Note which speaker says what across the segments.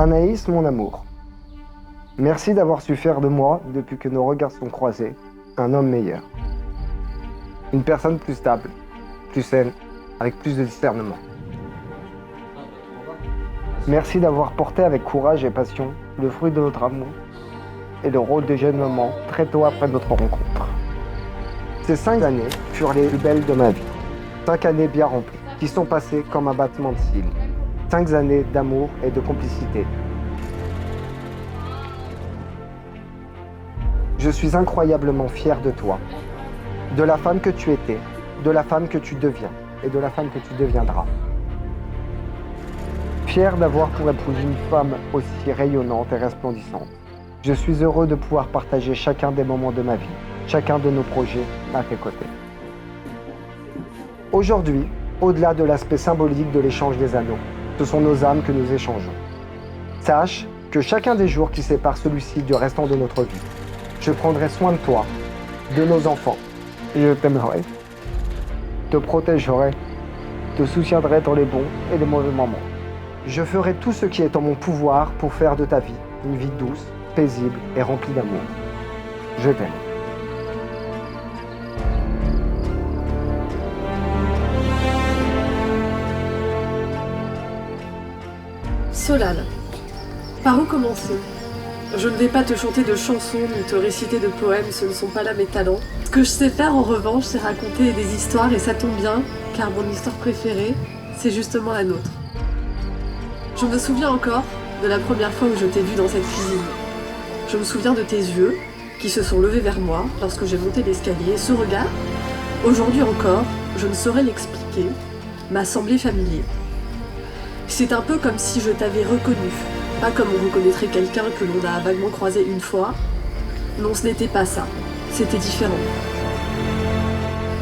Speaker 1: Anaïs, mon amour, merci d'avoir su faire de moi, depuis que nos regards sont croisés, un homme meilleur. Une personne plus stable, plus saine, avec plus de discernement. Merci d'avoir porté avec courage et passion le fruit de notre amour et le rôle de jeune maman très tôt après notre rencontre. Ces 5 années furent les plus belles de ma vie. 5 années bien remplies, qui sont passées comme un battement de cils. 5 années d'amour et de complicité. Je suis incroyablement fier de toi, de la femme que tu étais, de la femme que tu deviens et de la femme que tu deviendras. Fier d'avoir pour épouse une femme aussi rayonnante et resplendissante. Je suis heureux de pouvoir partager chacun des moments de ma vie, chacun de nos projets à tes côtés. Aujourd'hui, au-delà de l'aspect symbolique de l'échange des anneaux, ce sont nos âmes que nous échangeons. Sache que chacun des jours qui séparent celui-ci du restant de notre vie, je prendrai soin de toi, de nos enfants, et je t'aimerai, te protégerai, te soutiendrai dans les bons et les mauvais moments. Je ferai tout ce qui est en mon pouvoir pour faire de ta vie une vie douce, paisible et remplie d'amour. Je t'aime.
Speaker 2: Solal, par où commencer? Je ne vais pas te chanter de chansons ni te réciter de poèmes, ce ne sont pas là mes talents. Ce que je sais faire en revanche, c'est raconter des histoires et ça tombe bien, car mon histoire préférée, c'est justement la nôtre. Je me souviens encore de la première fois où je t'ai vue dans cette cuisine. Je me souviens de tes yeux qui se sont levés vers moi lorsque j'ai monté l'escalier. Ce regard, aujourd'hui encore, je ne saurais l'expliquer, m'a semblé familier. C'est un peu comme si je t'avais reconnu, pas comme on reconnaîtrait quelqu'un que l'on a vaguement croisé une fois. Non, ce n'était pas ça, c'était différent.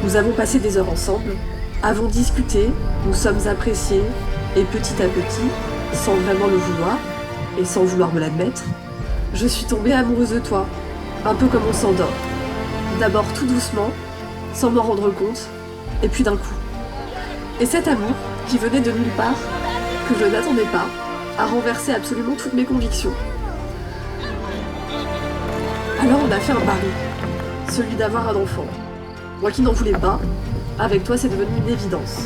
Speaker 2: Nous avons passé des heures ensemble, avons discuté, nous sommes appréciés, et petit à petit, sans vraiment le vouloir, et sans vouloir me l'admettre, je suis tombée amoureuse de toi, un peu comme on s'endort. D'abord tout doucement, sans m'en rendre compte, et puis d'un coup. Et cet amour, qui venait de nulle part, que je n'attendais pas, a renversé absolument toutes mes convictions. Alors on a fait un pari, celui d'avoir un enfant. Moi qui n'en voulais pas, avec toi c'est devenu une évidence.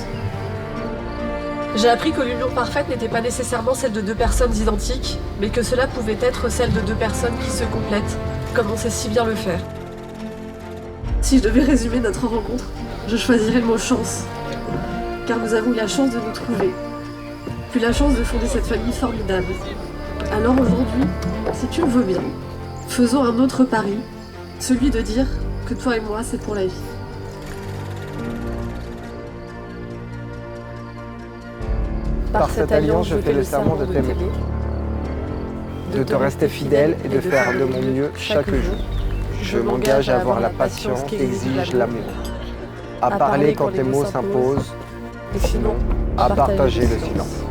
Speaker 2: J'ai appris que l'union parfaite n'était pas nécessairement celle de deux personnes identiques, mais que cela pouvait être celle de deux personnes qui se complètent, comme on sait si bien le faire. Si je devais résumer notre rencontre, je choisirais le mot chance, car nous avons eu la chance de nous trouver, puis la chance de fonder cette famille formidable. Alors aujourd'hui, si tu le veux bien, faisons un autre pari, celui de dire que toi et moi c'est pour la vie.
Speaker 1: Par cette alliance, je fais le serment de t'aimer, de te rester fidèle et de faire de mon mieux chaque jour. Je m'engage à avoir la patience qu'exige l'amour, à parler quand les mots s'imposent, et sinon, à partager le silence.